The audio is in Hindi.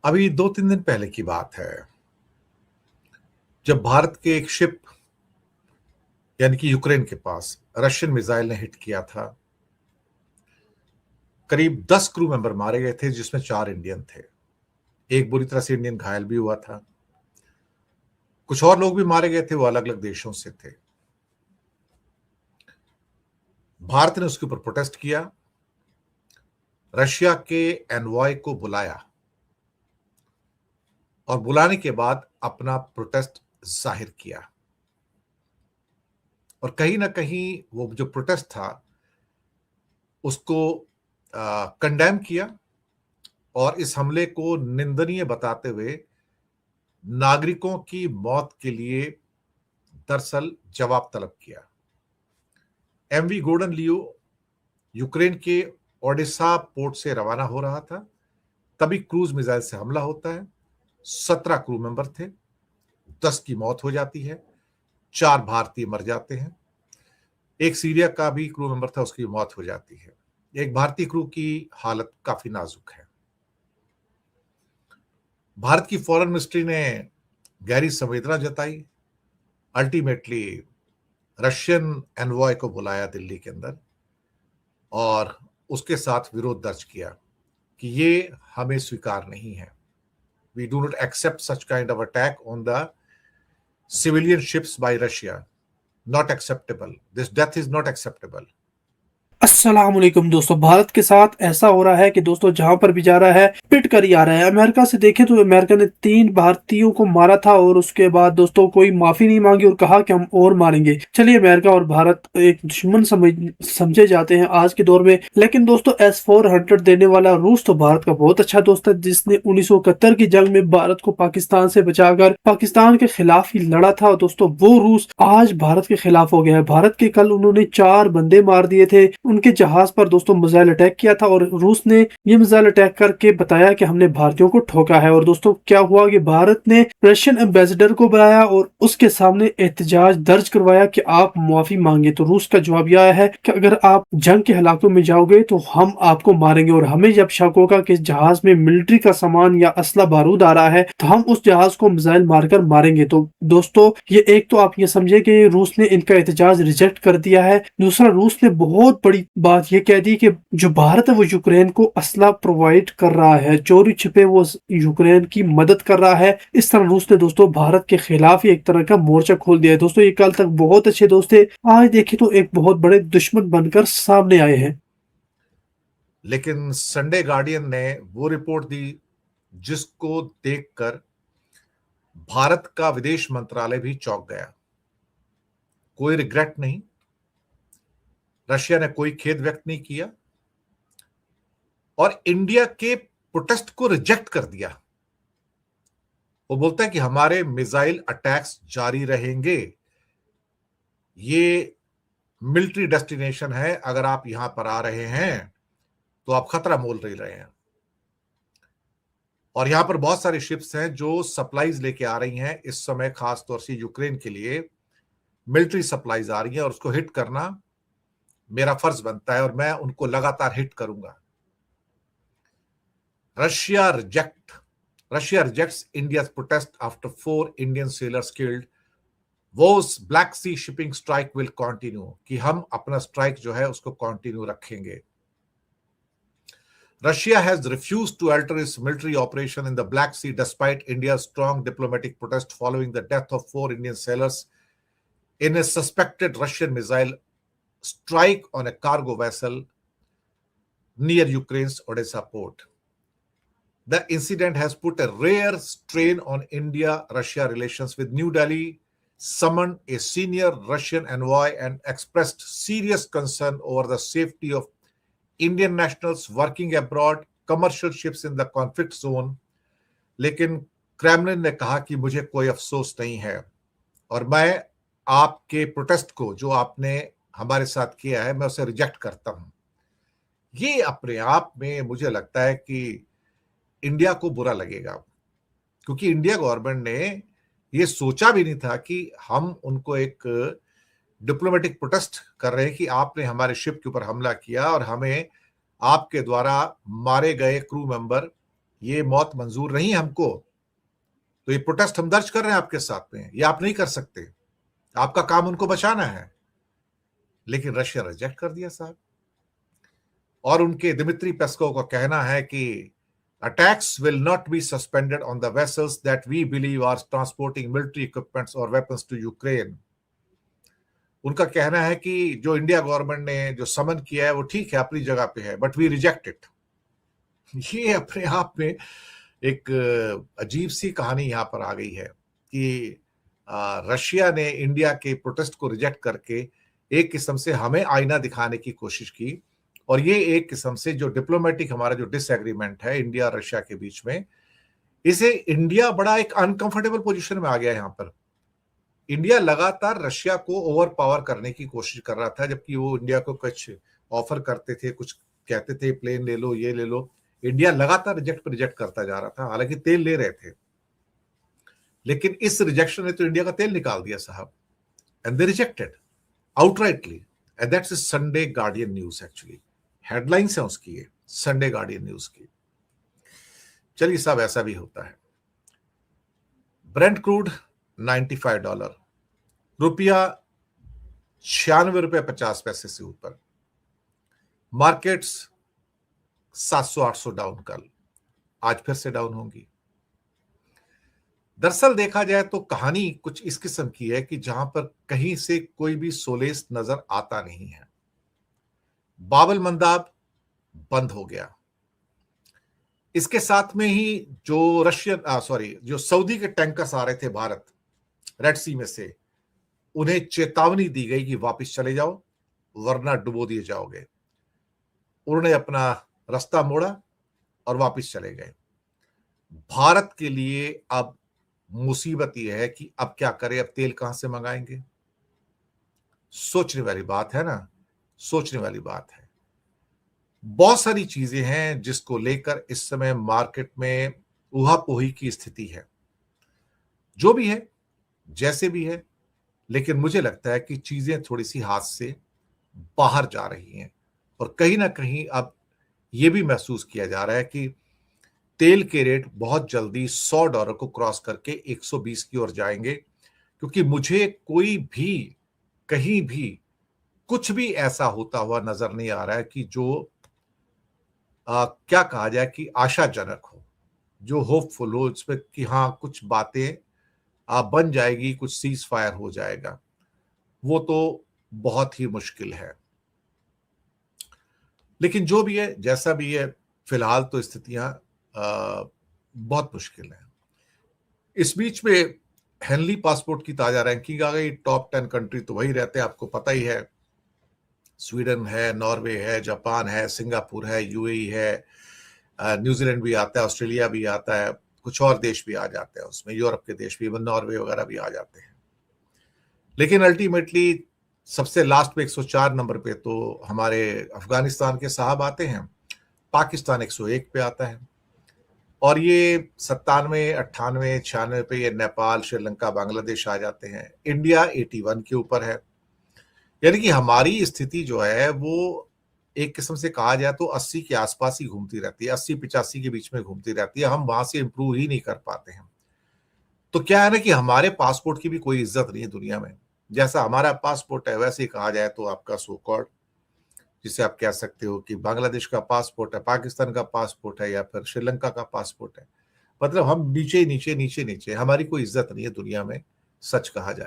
अभी 2-3 दिन पहले की बात है, जब भारत के एक शिप यानी कि यूक्रेन के पास रशियन मिसाइल ने हिट किया था। करीब 10 क्रू मेंबर मारे गए थे, जिसमें 4 इंडियन थे। एक बुरी तरह से इंडियन घायल भी हुआ था। कुछ और लोग भी मारे गए थे, वो अलग अलग देशों से थे। भारत ने उसके ऊपर प्रोटेस्ट किया, रशिया के एनवॉय को बुलाया और बुलाने के बाद अपना प्रोटेस्ट जाहिर किया। और कहीं ना कहीं वो जो प्रोटेस्ट था उसको कंडेम किया और इस हमले को निंदनीय बताते हुए नागरिकों की मौत के लिए दरअसल जवाब तलब किया। एमवी गोर्डन लियो यूक्रेन के ओडेसा पोर्ट से रवाना हो रहा था, तभी क्रूज मिसाइल से हमला होता है। 17 क्रू मेंबर थे, 10 की मौत हो जाती है, 4 भारतीय मर जाते हैं। एक सीरिया का भी क्रू मेंबर था, उसकी मौत हो जाती है। एक भारतीय क्रू की हालत काफी नाजुक है। भारत की फॉरेन मिनिस्ट्री ने गहरी संवेदना जताई। अल्टीमेटली रशियन एनवॉय को बुलाया दिल्ली के अंदर और उसके साथ विरोध दर्ज किया कि ये हमें स्वीकार नहीं है। We do not accept such kind of attack on the civilian ships by Russia. Not acceptable, this death is not acceptable. अस्सलाम वालेकुम दोस्तों। भारत के साथ ऐसा हो रहा है कि दोस्तों जहां पर भी जा रहा है पिट कर ही आ रहा है। अमेरिका से देखें तो अमेरिका ने 3 भारतीयों को मारा था और उसके बाद दोस्तों कोई माफी नहीं मांगी और कहा कि हम और मारेंगे। चलिए, अमेरिका और भारत एक दुश्मन समझे जाते हैं आज के दौर में, लेकिन दोस्तों S-400 देने वाला रूस तो भारत का बहुत अच्छा दोस्त है, जिसने 1971 की जंग में भारत को पाकिस्तान से बचाकर पाकिस्तान के खिलाफ ही लड़ा था। और दोस्तों वो रूस आज भारत के खिलाफ हो गया है। भारत के कल उन्होंने 4 बंदे मार दिए थे, उनके जहाज पर दोस्तों मिसाइल अटैक किया था और रूस ने ये मिसाइल अटैक करके बताया कि हमने भारतीयों को ठोका है। और दोस्तों क्या हुआ कि भारत ने रशियन एम्बेसडर को बुलाया और उसके सामने एहतजाज दर्ज करवाया कि आप माफी मांगे। तो रूस का जवाब यह है कि अगर आप जंग के हालातों में जाओगे तो हम आपको मारेंगे, और हमें जब शक होगा कि इस जहाज में मिलिट्री का सामान या असला बारूद आ रहा है तो हम उस जहाज को मिसाइल मारकर मारेंगे। तो दोस्तों ये एक तो आप ये समझे कि रूस ने इनका एहतजाज रिजेक्ट कर दिया है। दूसरा, रूस ने बहुत बड़ी बात ये कह दी कि जो भारत है वो यूक्रेन को असला प्रोवाइड कर रहा है, चोरी छिपे वो यूक्रेन की मदद कर रहा है। इस तरह रूस ने दोस्तों भारत के खिलाफ ही एक तरह का मोर्चा खोल दिया है। दोस्तों ये कल तक बहुत अच्छे दोस्त थे, आज देखें तो एक बहुत बड़े दुश्मन बनकर सामने आए हैं। लेकिन संडे गार्डियन ने वो रिपोर्ट दी जिसको देखकर भारत का विदेश मंत्रालय भी चौंक गया। कोई रिग्रेट नहीं, रशिया ने कोई खेद व्यक्त नहीं किया और इंडिया के प्रोटेस्ट को रिजेक्ट कर दिया। वो बोलता है कि हमारे मिसाइल अटैक्स जारी रहेंगे, ये मिलिट्री डेस्टिनेशन है, अगर आप यहां पर आ रहे हैं तो आप खतरा मोल रहे हैं। और यहां पर बहुत सारी शिप्स हैं जो सप्लाईज लेके आ रही हैं इस समय, खास तौर से यूक्रेन के लिए मिलिट्री सप्लाईज आ रही हैं और उसको हिट करना मेरा फर्ज बनता है और मैं उनको लगातार हिट करूंगा। Russia reject Russia rejects India's protest after 4 Indian sailors killed. वो Black Sea shipping strike will continue, कि हम अपना स्ट्राइक जो है उसको कंटिन्यू रखेंगे। Russia has refused to alter its military operation in the Black Sea despite India's strong diplomatic protest following the death of 4 Indian sailors in a suspected Russian missile strike on a cargo vessel near Ukraine's Odessa port. The incident has put a rare strain on India-Russia relations, with New Delhi summoned a senior Russian envoy and expressed serious concern over the safety of Indian nationals working abroad, commercial ships in the conflict zone. लेकिन क्रेमलिन ने कहा कि मुझे कोई अफसोस नहीं है और मैं आपके प्रोटेस्ट को जो आपने हमारे साथ किया है मैं उसे रिजेक्ट करता हूं। ये अपने आप में मुझे लगता है कि इंडिया को बुरा लगेगा, क्योंकि इंडिया गवर्नमेंट ने ये सोचा भी नहीं था कि हम उनको एक डिप्लोमेटिक प्रोटेस्ट कर रहे हैं कि आपने हमारे शिप के ऊपर हमला किया और हमें आपके द्वारा मारे गए क्रू मेंबर ये मौत मंजूर नहीं है हमको, तो ये प्रोटेस्ट हम दर्ज कर रहे हैं आपके साथ में, ये आप नहीं कर सकते, आपका काम उनको बचाना है। लेकिन रशिया रिजेक्ट कर दिया साहब। और उनके दिमित्री पेस्कोव का कहना है कि attacks will not be suspended on the vessels that we believe are transporting military equipments और वेपन्स टू यूक्रेन। उनका कहना है कि जो इंडिया गवर्नमेंट ने जो समन किया है वो ठीक है, अपनी जगह पे है, बट वी रिजेक्ट इट। ये अपने आप में एक अजीब सी कहानी यहां पर आ गई है कि रशिया ने इंडिया के प्रोटेस्ट को रिजेक्ट करके एक किस्म से हमें आईना दिखाने की कोशिश की, और ये एक किस्म से जो डिप्लोमेटिक हमारा जो डिसएग्रीमेंट है इंडिया रशिया के बीच में, इसे इंडिया बड़ा एक अनकंफर्टेबल पोजीशन में आ गया। यहां पर इंडिया लगातार रशिया को ओवर पावर करने की कोशिश कर रहा था, जबकि वो इंडिया को कुछ ऑफर करते थे, कुछ कहते थे प्लेन ले लो, ये ले लो, इंडिया लगातार रिजेक्ट करता जा रहा था। हालांकि तेल ले रहे थे, लेकिन इस रिजेक्शन ने तो इंडिया का तेल निकाल दिया साहब, and they rejected outrightly, and that's Sunday guardian news. Actually headlines है उसकी, ये संडे गार्डियन न्यूज की। चलिए साहब, ऐसा भी होता है। ब्रेंट क्रूड $95, रुपया 96 रुपये 50 पैसे से ऊपर, मार्केट्स 700-800 डाउन कल, आज फिर से डाउन होंगी। दरअसल देखा जाए तो कहानी कुछ इस किस्म की है कि जहां पर कहीं से कोई भी सोलेस नजर आता नहीं है। बाबल मंदाब बंद हो गया, इसके साथ में ही जो जो सऊदी के टैंकर्स आ रहे थे भारत रेड सी में से, उन्हें चेतावनी दी गई कि वापस चले जाओ वरना डुबो दिए जाओगे। उन्होंने अपना रास्ता मोड़ा और वापस चले गए। भारत के लिए अब मुसीबत यह है कि अब क्या करें, अब तेल कहां से मंगाएंगे। सोचने वाली बात है ना, सोचने वाली बात है। बहुत सारी चीजें हैं जिसको लेकर इस समय मार्केट में उहापोही की स्थिति है। जो भी है, जैसे भी है, लेकिन मुझे लगता है कि चीजें थोड़ी सी हाथ से बाहर जा रही हैं, और कहीं ना कहीं अब यह भी महसूस किया जा रहा है कि तेल के रेट बहुत जल्दी $100 को क्रॉस करके 120 की ओर जाएंगे, क्योंकि मुझे कोई भी कहीं भी कुछ भी ऐसा होता हुआ नजर नहीं आ रहा है कि जो क्या कहा जाए कि आशाजनक हो, जो होपफुल हो, इसमें कि हाँ कुछ बातें बन जाएगी, कुछ सीज फायर हो जाएगा। वो तो बहुत ही मुश्किल है। लेकिन जो भी है, जैसा भी है, फिलहाल तो स्थितियां बहुत मुश्किल है। इस बीच में हेनली पासपोर्ट की ताजा रैंकिंग आ गई। टॉप 10 कंट्री तो वही रहते हैं, आपको पता ही है। स्वीडन है, नॉर्वे है, जापान है, सिंगापुर है, यूएई है, न्यूजीलैंड भी आता है, ऑस्ट्रेलिया भी आता है, कुछ और देश भी आ जाते हैं उसमें, यूरोप के देश भी, नॉर्वे वगैरह भी आ जाते हैं। लेकिन अल्टीमेटली सबसे लास्ट में 104 नंबर पे तो हमारे अफगानिस्तान के साहब आते हैं, पाकिस्तान 101 पे आता है, और ये 97, 98, 96 पे ये नेपाल, श्रीलंका, बांग्लादेश आ जाते हैं। इंडिया 81 के ऊपर है। यानी कि हमारी स्थिति जो है वो एक किस्म से कहा जाए तो 80 के आसपास ही घूमती रहती है, 80-85 के बीच में घूमती रहती है। हम वहां से इंप्रूव ही नहीं कर पाते हैं। तो क्या है ना कि हमारे पासपोर्ट की भी कोई इज्जत नहीं है दुनिया में। जैसा हमारा पासपोर्ट है वैसे ही कहा जाए तो आपका सो कॉल्ड, जिसे आप कह सकते हो कि बांग्लादेश का पासपोर्ट है, पाकिस्तान का पासपोर्ट है, या फिर श्रीलंका का पासपोर्ट है। मतलब हम नीचे नीचे नीचे नीचे, हमारी कोई इज्जत नहीं है दुनिया में, सच कहा जाए।